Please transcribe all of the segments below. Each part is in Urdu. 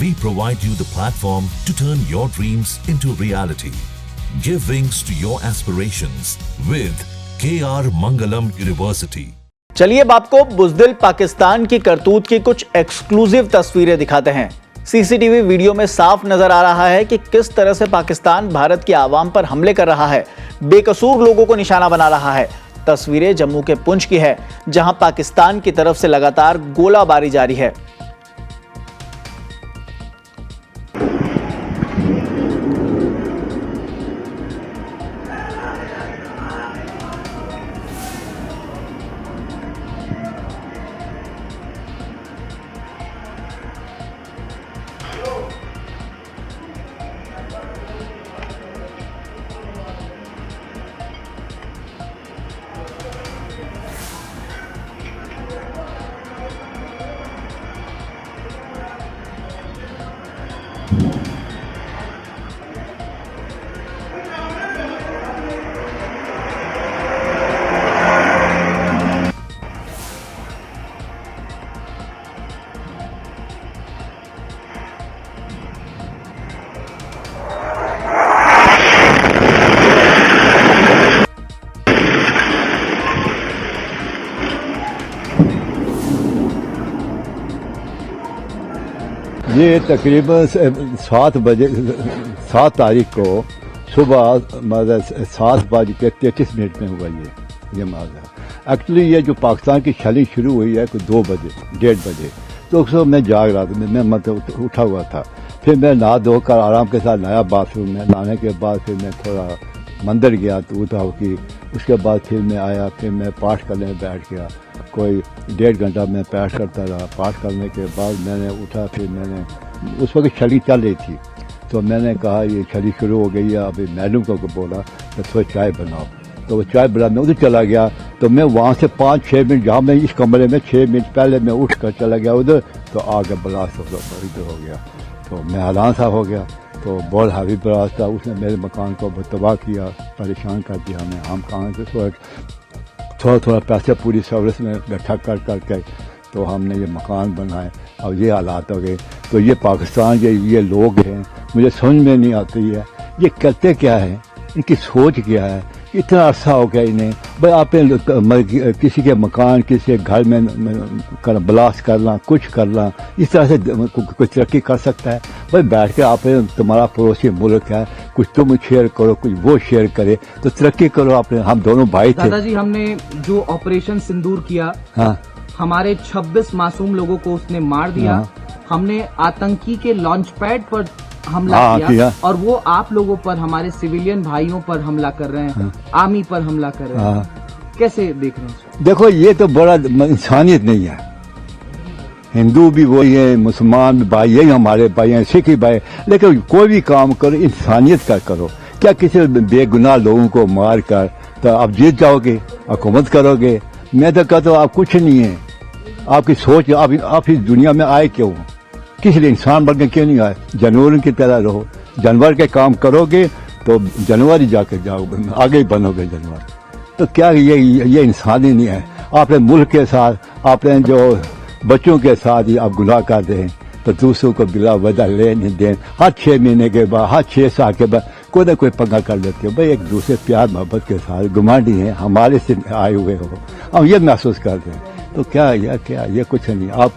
we provide you the platform to turn your dreams into reality. Give wings to your aspirations with KR Mangalam University. چلیے اب آپ کو بزدل پاکستان کی کرتوت کی کچھ ایکسکلوزیو تصویریں دکھاتے ہیں۔ سی سی ٹی وی ویڈیو میں صاف نظر آ رہا ہے کہ کس طرح سے پاکستان بھارت کی عوام پر حملے کر رہا ہے، بے قصور لوگوں کو نشانہ بنا رہا ہے۔ تصویریں جموں کے پونچھ کی ہے، جہاں پاکستان کی طرف سے لگاتار گولہ باری جاری ہے۔ یہ تقریباً 7 تاریخ کو صبح 7:33 میں ہوا یہ معاملہ۔ ایکچولی یہ جو پاکستان کی چھلنگ شروع ہوئی ہے کوئی 1:30 بجے، تو اس وقت میں جاگ رہا تھا، میں مطلب اٹھا ہوا تھا۔ پھر میں نہا دھو کر آرام کے ساتھ نیا باتھ روم میں نہانے کے بعد پھر میں تھوڑا مندر گیا تو اٹھا کی، اس کے بعد پھر میں آیا، پھر میں پاٹھ کرنے بیٹھ گیا، کوئی 1.5 گھنٹہ میں پاٹھ کرتا رہا۔ پاٹھ کرنے کے بعد میں نے اٹھا، پھر میں نے اس وقت چھلی چل رہی تھی تو میں نے کہا یہ چھلی شروع ہو گئی ہے، ابھی میڈم کو بولا کہ تھوڑا چائے بناؤ، تو وہ چائے بنا میں ادھر چلا گیا۔ تو میں وہاں سے 5-6 منٹ، جہاں میں اس کمرے میں 6 منٹ پہلے میں اٹھ کر چلا گیا ادھر، تو آگے بلاسٹ ادھر ہو گیا، تو میں حیران سا ہو گیا۔ تو بہت ہیوی بلاسٹ تھا، اس نے میرے مکان کو تباہ کیا، پریشان کر دیا ہمیں۔ ہم کہاں سے تھوڑا پیسے پوری سروس میں بیٹھا کر کے تو ہم نے یہ مکان بنائے، اور یہ حالات ہو گئے۔ تو یہ پاکستان یہ لوگ ہیں، مجھے سمجھ میں نہیں آتی ہے یہ کرتے کیا ہے، ان کی سوچ کیا ہے۔ اتنا عرصہ ہو گیا انہیں، بھائی آپ نے کسی کے مکان، کسی کے گھر میں بلاسٹ کرنا، کچھ کرنا، اس طرح سے کوئی ترقی کر سکتا ہے؟ بھائی بیٹھ کے آپ تمہارا پڑوسی ملک ہے، کچھ تم شیئر کرو، کچھ وہ شیئر کرے تو ترقی کرو۔ آپ نے، ہم دونوں بھائی تھے۔ دادا جی، ہم نے جو آپریشن سندور کیا، ہاں، ہمارے 26 معصوم لوگوں کو اس نے مار دیا۔ ہم نے آتنکی کے لانچ پیڈ پر حملہ کیا، اور وہ آپ لوگوں پر، ہمارے سویلین بھائیوں پر حملہ کر رہے ہیں، آرمی پر حملہ کر رہے ہیں۔ کیسے دیکھ رہے ہیں؟ دیکھو یہ تو بڑا انسانیت نہیں ہے۔ ہندو بھی وہی ہیں، مسلمان بھی بھائی، یہی ہمارے بھائی ہیں، سکھ بھائی، لیکن کوئی بھی کام کرو انسانیت کا کرو۔ کیا کسی بے گناہ لوگوں کو مار کر تو آپ جیت جاؤ گے، حکومت کرو گے؟ میں تو کہتا ہوں آپ کچھ نہیں ہیں۔ آپ کی سوچ، آپ اس دنیا میں آئے کیوں؟ کس لیے انسان بن کے کیوں نہیں آئے؟ جانوروں کی طرح رہو، جانور کے کام کرو گے تو جانور ہی جا کے جاؤ گے، آگے ہی بنو گے جانور۔ تو کیا یہ انسان ہی نہیں ہے؟ آپ نے ملک کے ساتھ، آپ نے جو بچوں کے ساتھ ہی آپ گناہ کر رہے ہیں، تو دوسروں کو بلا وجہ لین دین، ہر 6 مہینے کے بعد، ہر 6 سال کے بعد کوئی نہ کوئی پنگا کر لیتے ہو۔ بھائی ایک دوسرے پیار محبت کے ساتھ گمانڈی ہیں، ہمارے سے آئے ہوئے ہو، ہم یہ محسوس کرتے ہیں۔ تو کیا یہ کچھ نہیں۔ اب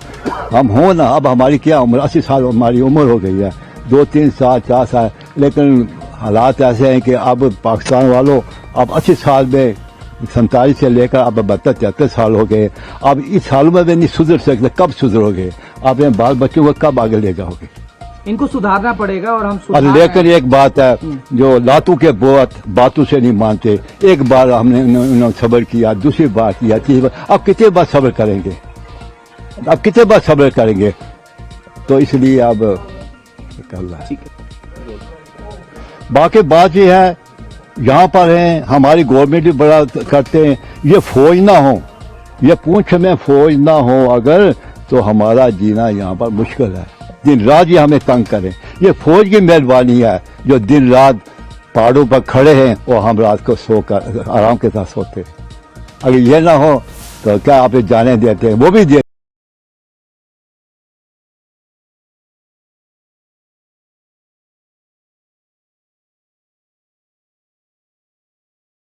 ہم ہوں نا، اب ہماری کیا عمر، 80 سال ہماری عمر ہو گئی ہے، 2-3 سال 4 سال، لیکن حالات ایسے ہیں کہ اب پاکستان والوں اب 80 سال میں 47 سے لے کر اب 72-73 سال ہو گئے۔ اب اس سالوں میں بھی نہیں سدھر سکتے، کب سدھرو گے؟ آپ اپنے بال بچوں کو کب آگے لے جاؤ گے؟ ان کو سدھارنا پڑے گا، اور ہم لیکن ایک بات ہے، جو لاتوں کے باتوں سے نہیں مانتے۔ ایک بار ہم نے انہوں نے صبر کیا، دوسری بار کیا، تیسری بار، اب کتنے بار صبر کریں گے؟ اب کتنے بار صبر کریں گے؟ تو اس لیے اب باقی بات یہ ہے، یہاں پر ہیں، ہماری گورنمنٹ بھی بڑا کرتے ہیں، یہ فوج نہ ہو، یہ پونچھ میں فوج نہ ہو اگر، تو ہمارا جینا یہاں پر مشکل ہے۔ دن رات یہ ہمیں تنگ کریں، یہ فوج کی مہربانی ہے جو دن رات پہاڑوں پر کھڑے ہیں اور ہم رات کو سو کر آرام کے ساتھ سوتے۔ اگر یہ نہ ہو تو کیا آپ جانے دیتے ہیں؟ وہ بھی